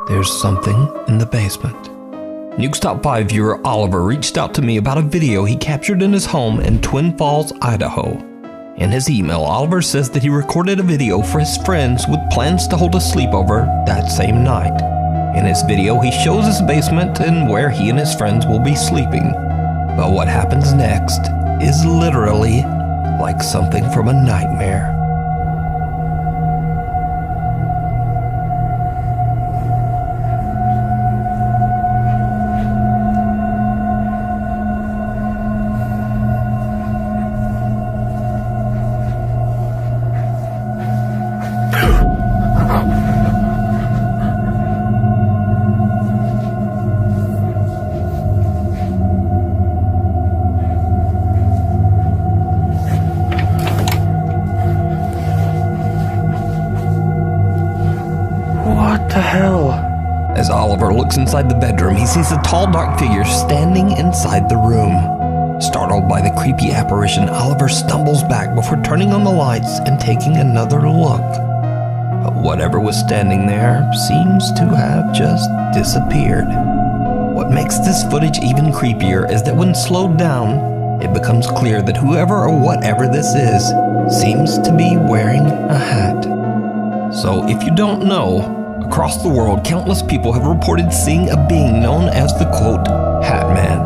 There's something in the basement. Nuke's Top 5 viewer Oliver reached out to me about a video he captured in his home in Twin Falls, Idaho. In his email, Oliver says that he recorded a video for his friends with plans to hold a sleepover that same night. In his video, he shows his basement and where he and his friends will be sleeping. But what happens next is literally like something from a nightmare. As Oliver looks inside the bedroom, he sees a tall, dark figure standing inside the room. Startled by the creepy apparition, Oliver stumbles back before turning on the lights and taking another look. But whatever was standing there seems to have just disappeared. What makes this footage even creepier is that when slowed down, it becomes clear that whoever or whatever this is seems to be wearing a hat. So if you don't know, across the world, countless people have reported seeing a being known as the, quote, Hat Man.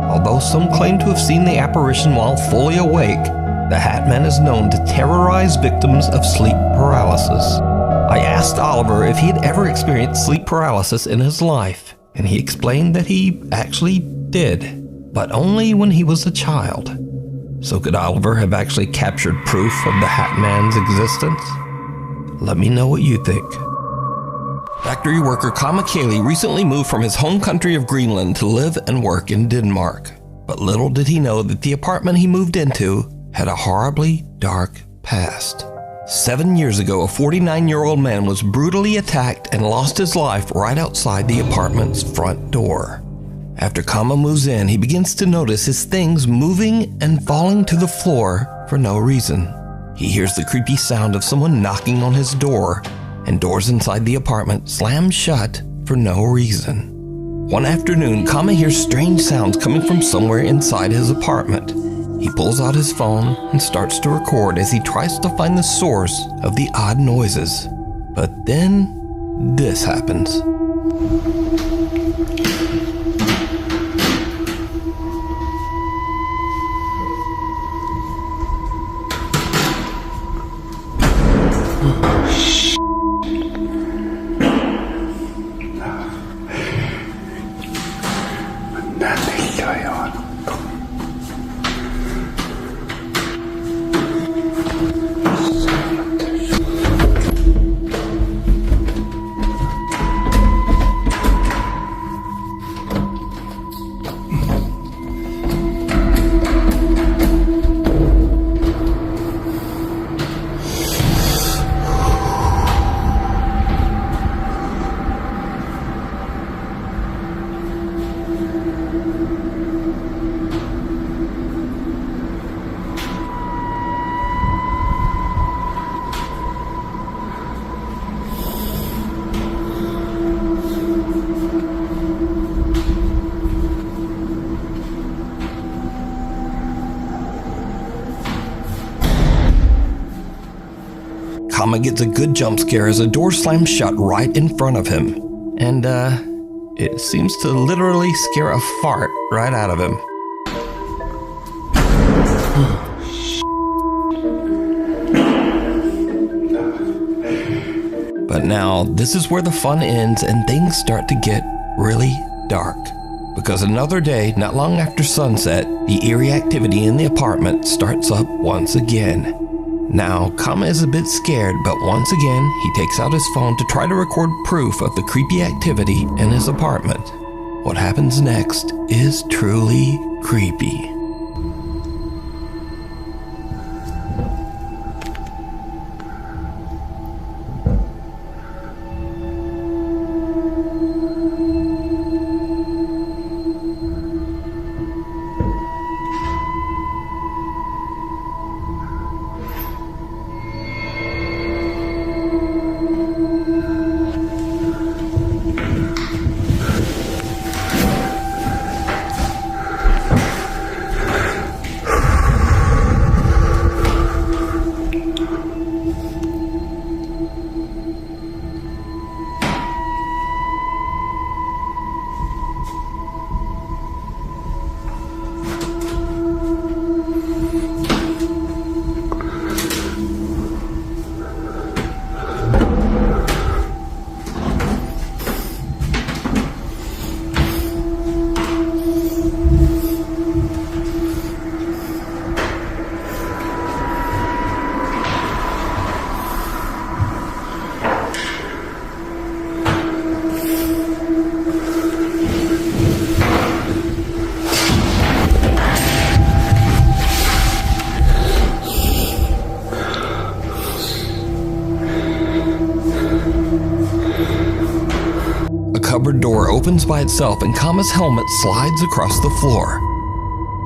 Although some claim to have seen the apparition while fully awake, the Hat Man is known to terrorize victims of sleep paralysis. I asked Oliver if he had ever experienced sleep paralysis in his life, and he explained that he actually did, but only when he was a child. So could Oliver have actually captured proof of the Hat Man's existence? Let me know what you think. Factory worker Kama Kaylee recently moved from his home country of Greenland to live and work in Denmark. But little did he know that the apartment he moved into had a horribly dark past. 7 years ago, a 49-year-old man was brutally attacked and lost his life right outside the apartment's front door. After Kama moves in, he begins to notice his things moving and falling to the floor for no reason. He hears the creepy sound of someone knocking on his door, and doors inside the apartment slam shut for no reason. One afternoon, Kama hears strange sounds coming from somewhere inside his apartment. He pulls out his phone and starts to record as he tries to find the source of the odd noises. But then, this happens. Kama gets a good jump scare as a door slams shut right in front of him. And, it seems to literally scare a fart right out of him. But now, this is where the fun ends and things start to get really dark. Because another day, not long after sunset, the eerie activity in the apartment starts up once again. Now, Kama is a bit scared, but once again, he takes out his phone to try to record proof of the creepy activity in his apartment. What happens next is truly creepy. cupboard door opens by itself and Kama's helmet slides across the floor.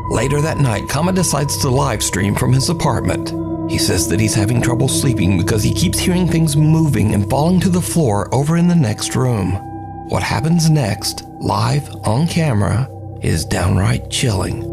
Later that night, Kama decides to live stream from his apartment. He says that he's having trouble sleeping because he keeps hearing things moving and falling to the floor over in the next room. What happens next, live on camera, is downright chilling.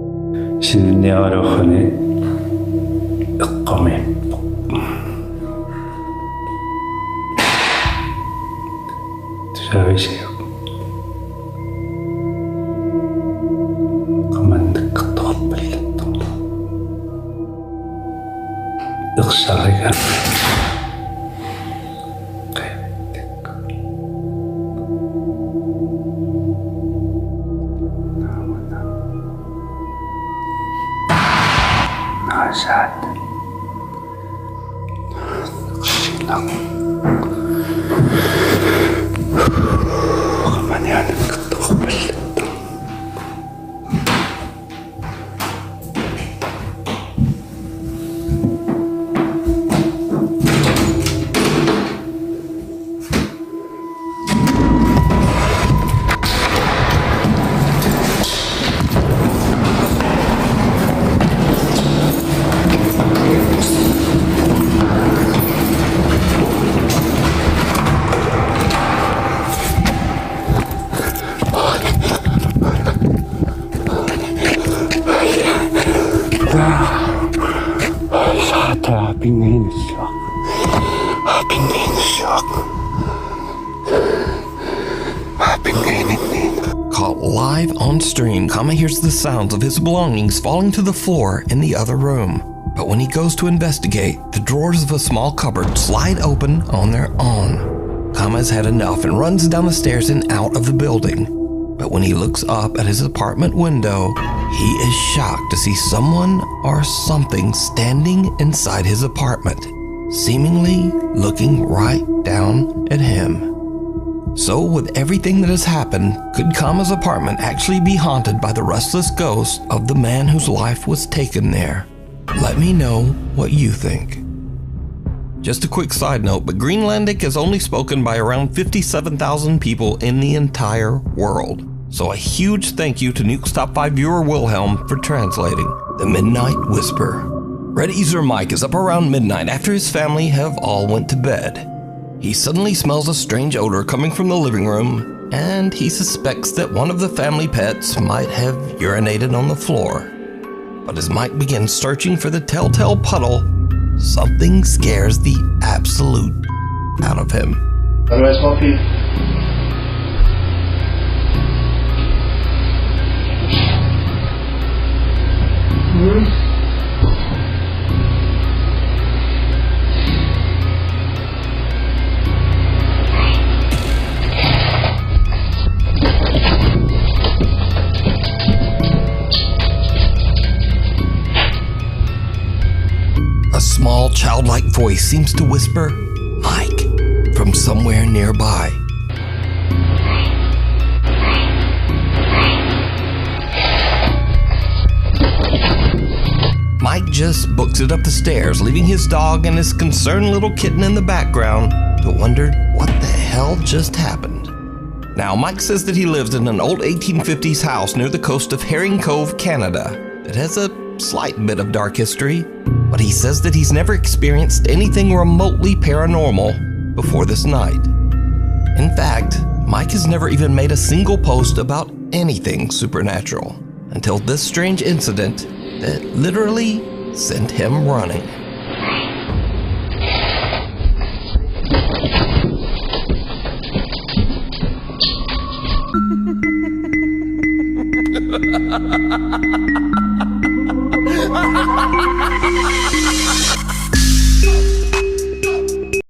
Caught live on stream, Kama hears the sounds of his belongings falling to the floor in the other room. But when he goes to investigate, the drawers of a small cupboard slide open on their own. Kama has had enough and runs down the stairs and out of the building. But when he looks up at his apartment window, he is shocked to see someone or something standing inside his apartment, seemingly looking right down at him. So with everything that has happened, could Kama's apartment actually be haunted by the restless ghost of the man whose life was taken there? Let me know what you think. Just a quick side note, but Greenlandic is only spoken by around 57,000 people in the entire world. So a huge thank you to Nuke's Top 5 viewer Wilhelm for translating The Midnight Whisper. Red Easer Mike is up around midnight after his family have all went to bed. He suddenly smells a strange odor coming from the living room, and he suspects that one of the family pets might have urinated on the floor. But as Mike begins searching for the telltale puddle, something scares the absolute out of him. How do I smell for you? A small, childlike voice seems to whisper, "Mike," from somewhere nearby. Mike just books it up the stairs, leaving his dog and his concerned little kitten in the background to wonder what the hell just happened. Now, Mike says that he lives in an old 1850s house near the coast of Herring Cove, Canada. It has a slight bit of dark history, but he says that he's never experienced anything remotely paranormal before this night. In fact, Mike has never even made a single post about anything supernatural until this strange incident that literally sent him running.